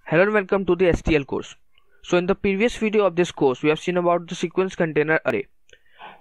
Hello and welcome to the STL course. So in the previous video of this course we have seen about the sequence container array.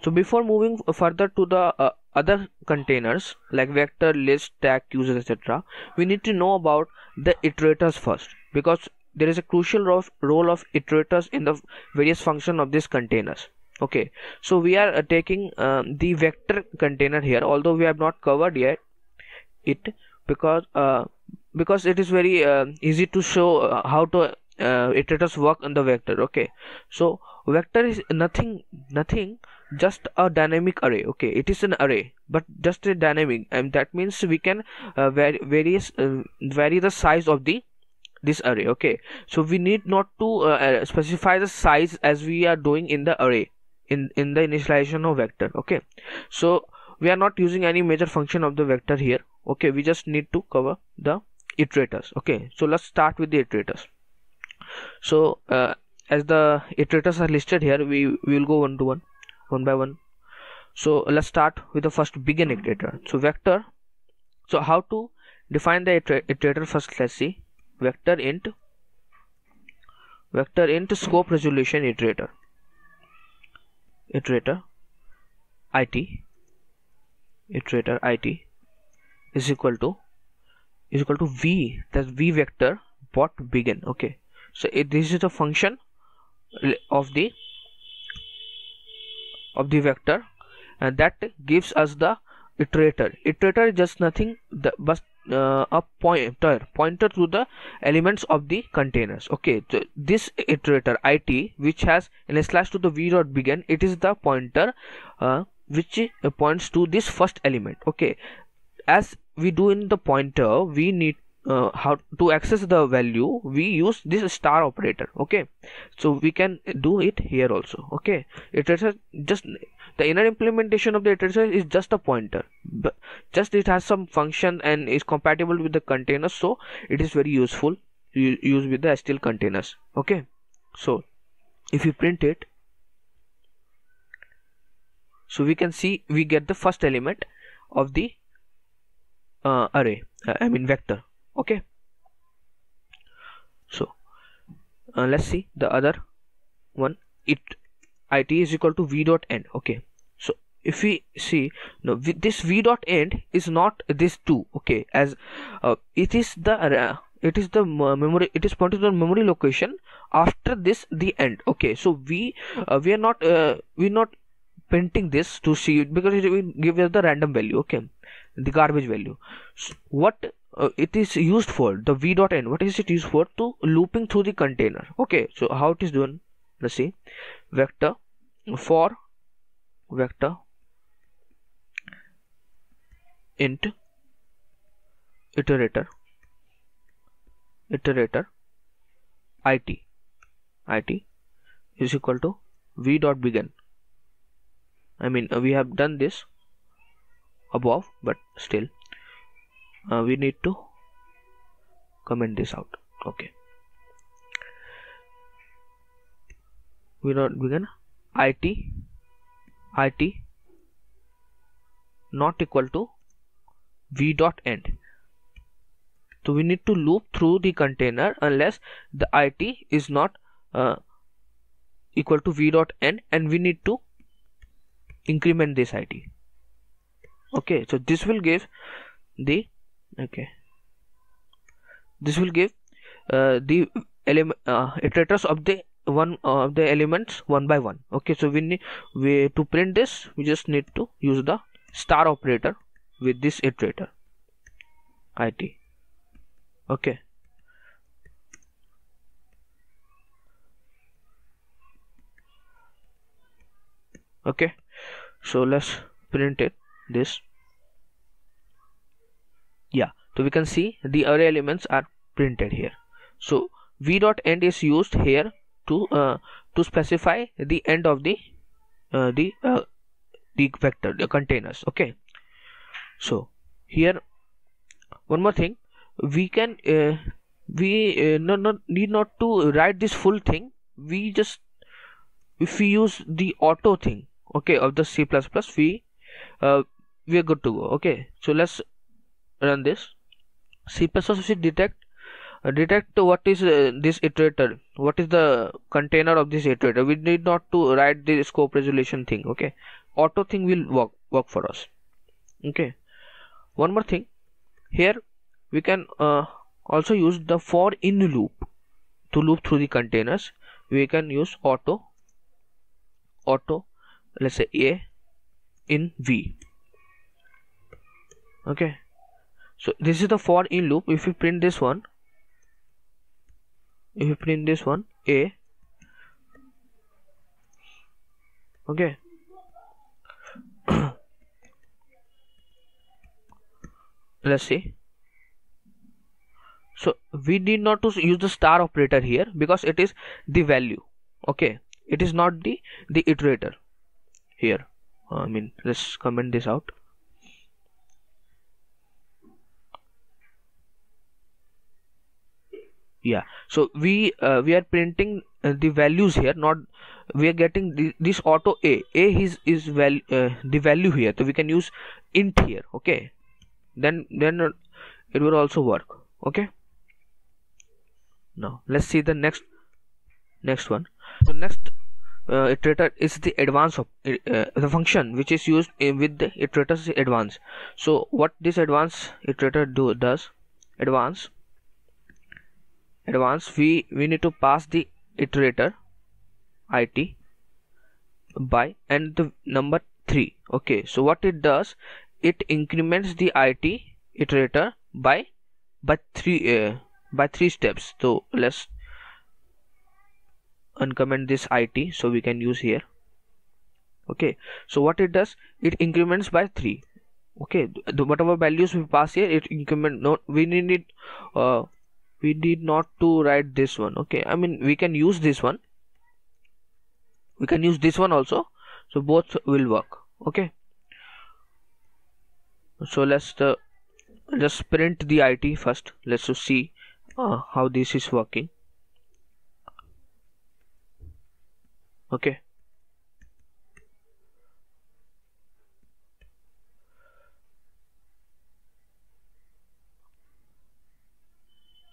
So before moving further to the other containers like vector, list, tag, users, etc., we need to know about the iterators first, because there is a crucial role of iterators in the various functions of these containers. Okay, so we are taking the vector container here, although we have not covered yet it, because it is very easy to show how to iterators work on the vector. Okay, so vector is nothing just a dynamic array. Okay, it is an array but just a dynamic, and that means we can vary the size of this array. Okay, so we need not to specify the size as we are doing in the array in the initialization of vector. Okay, so we are not using any major function of the vector here. Okay, we just need to cover the iterators. Okay, so let's start with the iterators. So as the iterators are listed here, we will go one by one. So let's start with the first begin iterator. So vector. So how to define the iterator first? Let's see. Vector int scope resolution iterator it is equal to v, that's v vector bot begin. Okay, so this is the function of the vector, and that gives us the iterator. Iterator is just nothing but a pointer to the elements of the containers. Okay, so this iterator it, which has in a slash to the v dot begin, it is the pointer which points to this first element. Okay, as we do in the pointer, we need how to access the value, we use this star operator. Okay, so we can do it here also. Okay, iterator, just the inner implementation of the iterator is just a pointer, but just it has some function and is compatible with the containers, so it is very useful to use with the STL containers. Okay, so if we print it, so we can see we get the first element of the array, I mean vector. Okay, so let's see the other one. It is equal to v dot end. Okay, so if we see, no, this v dot end is not this 2. Okay, as it is the memory, it is pointing to the memory location after this the end. Okay, so we are not printing this to see it, because it will give us the random value. Okay, the garbage value. So what it is used for, the v dot end, what is it used for? To looping through the container. Okay, so how it is done, let's see. Vector for vector int iterator it is equal to v dot begin. I mean we have done this above, but still we need to comment this out. Okay, we not begin it not equal to v dot end. So we need to loop through the container unless the it is not equal to v dot end, and we need to increment this it. Okay, so this will give the the element iterators of the elements one by one. Okay, so to print this, we just need to use the star operator with this iterator it. Okay, okay, so let's print it this. Yeah, so we can see the array elements are printed here. So v dot end is used here to specify the end of the vector, the containers. Okay, so here one more thing, we can need not to write this full thing. We just, if we use the auto thing, okay, of the C++, we are good to go. Okay, so let's run this. C++ will detect detect what is this iterator, what is the container of this iterator. We need not to write the scope resolution thing. Okay, auto thing will work for us. Okay, one more thing here, we can also use the for in loop to loop through the containers. We can use auto, let's say a in v. Okay, so this is the for in loop. If you print this one, a, okay, let's see. So we need not to use the star operator here because it is the value. Okay, it is not the iterator here. I mean, let's comment this out. Yeah, so we are printing the values here, not we are getting this auto a is the value here, so we can use int here. Okay, then it will also work. Okay, now let's see the next one. So next iterator is the advance of the function which is used with the iterator's advance. So what this advance iterator does, advance, we need to pass the iterator it by and the number 3. Okay, so what it does, it increments the it iterator by 3 steps. So let's uncomment this it, so we can use here. Okay, so what it does, it increments by 3. Okay, whatever values we pass here, it increment. No, we need not to write this one. Okay, I mean, we can use this one, we can use this one also, so both will work. Okay, so let's just print the it first. Let's just see how this is working. Okay,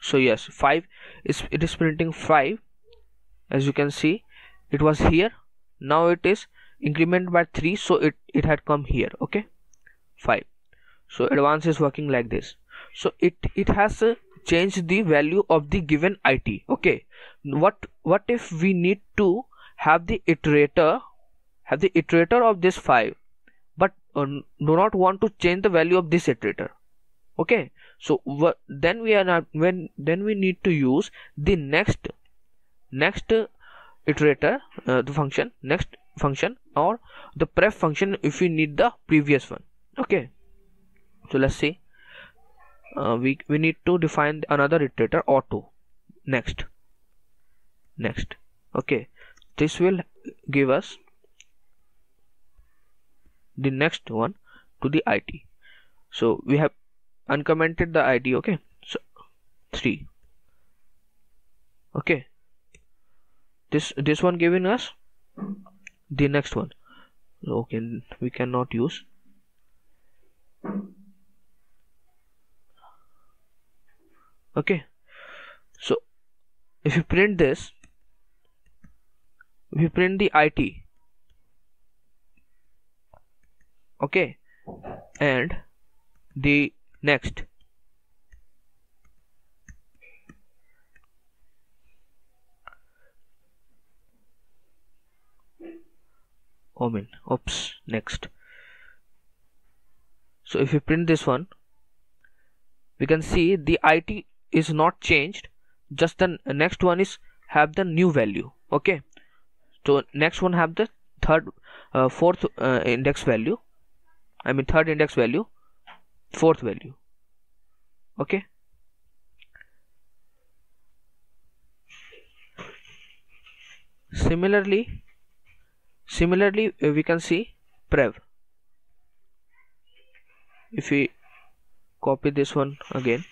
so yes, 5 it is printing 5. As you can see, it was here, now it is increment by 3, so it had come here. Okay, 5. So advance is working like this. So it has changed the value of the given it. Okay, what if we need to have the iterator of this 5, but do not want to change the value of this iterator. Okay, so then we need to use the next iterator, the function, next function, or the pref function if we need the previous one. Okay, so let's see, we need to define another iterator, auto, next. Okay, this will give us the next one to the it. So we have uncommented the it. Okay, so 3. Okay, this one giving us the next one. Okay, we cannot use. Okay, so if you print this, if you print the it, okay, and the next, next. So if you print this one, we can see the it is not changed, just the next one is have the new value. Okay, so next one have the fourth index value, I mean third index value, fourth value. Okay, similarly we can see prev. If we copy this one again,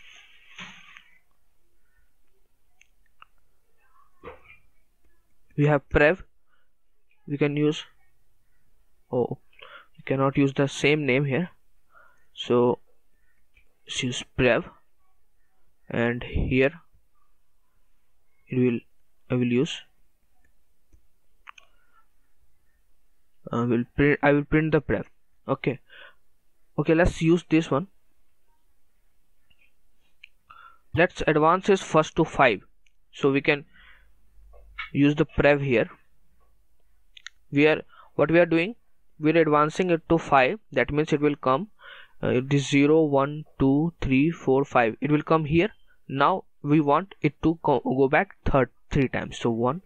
we have prev, we can use, we cannot use the same name here, so let's use prev, and here I will use I will print the prev. Okay, let's use this one. Let's advance this first to 5, so we can use the prev here. What we are doing, we are advancing it to 5. That means it will come it is 0 1 2 3 4 5. It will come here. Now we want it to go back 3 times, so 1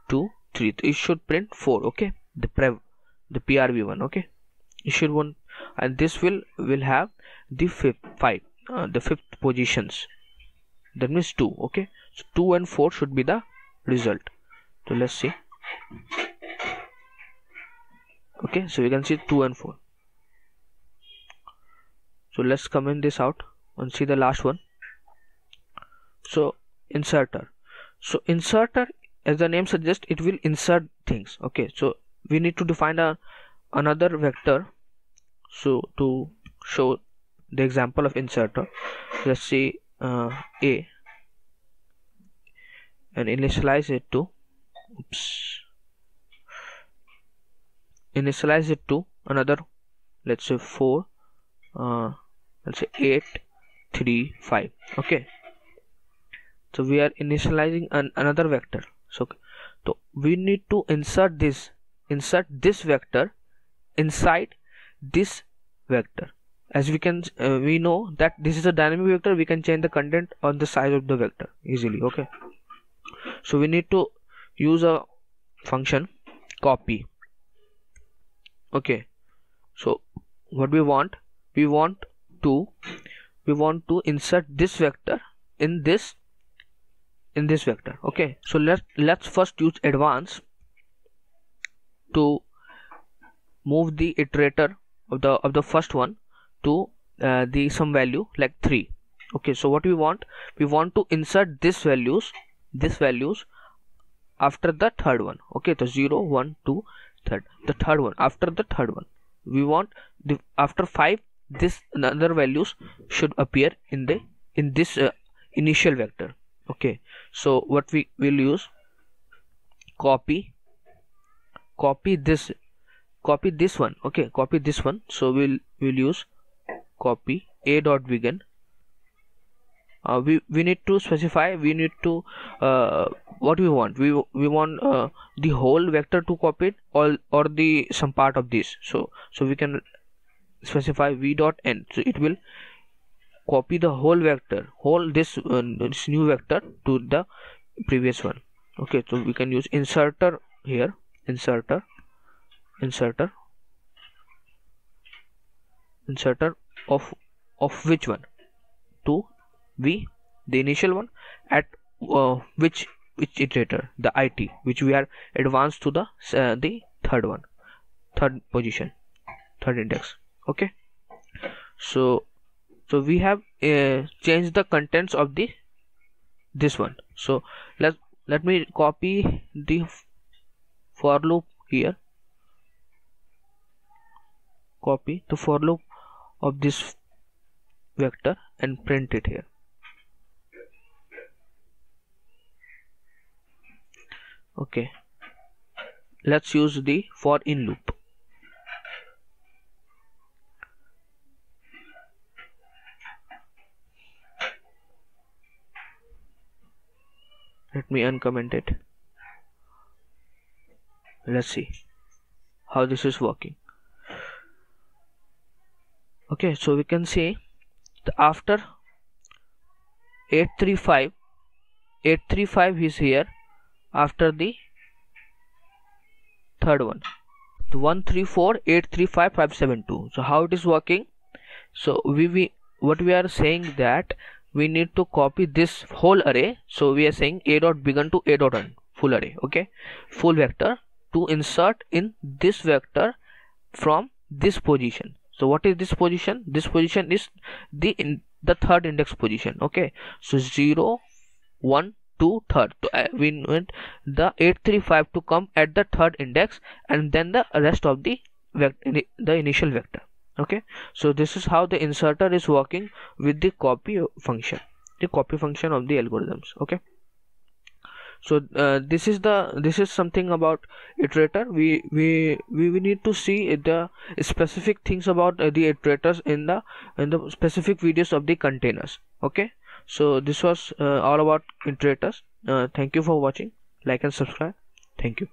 2 3. It should print 4. Okay, the PRV one. Okay, it should one, and this will have the fifth positions. That means 2. Okay, so 2 and 4 should be the result. So let's see. Okay, so we can see 2 and 4. So let's comment this out and see the last one. So inserter. So inserter, as the name suggests, it will insert things. Okay, so we need to define another vector. So to show the example of inserter, let's see A, and initialize it to another, let's say 4, let's say 8 3 5. Okay, so we are initializing another vector. So we need to insert this vector inside this vector. As we can we know that this is a dynamic vector, we can change the content on the size of the vector easily. Okay, so we need to use a function copy. Okay, so what we want to insert this vector in this vector. Okay, so let's first use advance to move the iterator of the first one to the some value like 3. Okay, so what we want to insert this values after the third one. Okay, the 0 1 2 3, the third one, after the third one we want after 5 this another values should appear in this initial vector. Okay, so what we will use, copy this one. Okay, copy this one. So we'll use copy a dot begin. We need to specify, we need to what we want, we want the whole vector to copy it, or the some part of this. So we can specify v dot n, so it will copy the whole vector, this new vector to the previous one. Okay, so we can use inserter here, inserter of which one, to v, the initial one, at which iterator, the it, which we are advanced to the third position, third index. Okay, so we have changed the contents of this one. So let me copy the for loop here, copy the for loop of this vector and print it here. Okay, let's use the for in loop. Let me uncomment it. Let's see how this is working. Okay, so we can see after 835 is here after the third one, the 1 3 4 8 3 5 5 7 2. So how it is working? So what we are saying that we need to copy this whole array. So we are saying a dot begin to a dot end, full array. Okay, full vector to insert in this vector from this position. So what is this position? This position is the third index position. Okay, so 0 1 2 third. So we want the 835 to come at the third index, and then the rest of the initial vector. Okay, so this is how the inserter is working with the copy function, of the algorithms. Okay, So this is something about iterator. We need to see the specific things about the iterators in the specific videos of the containers. Okay, so this was all about iterators. Thank you for watching. Like and subscribe. Thank you.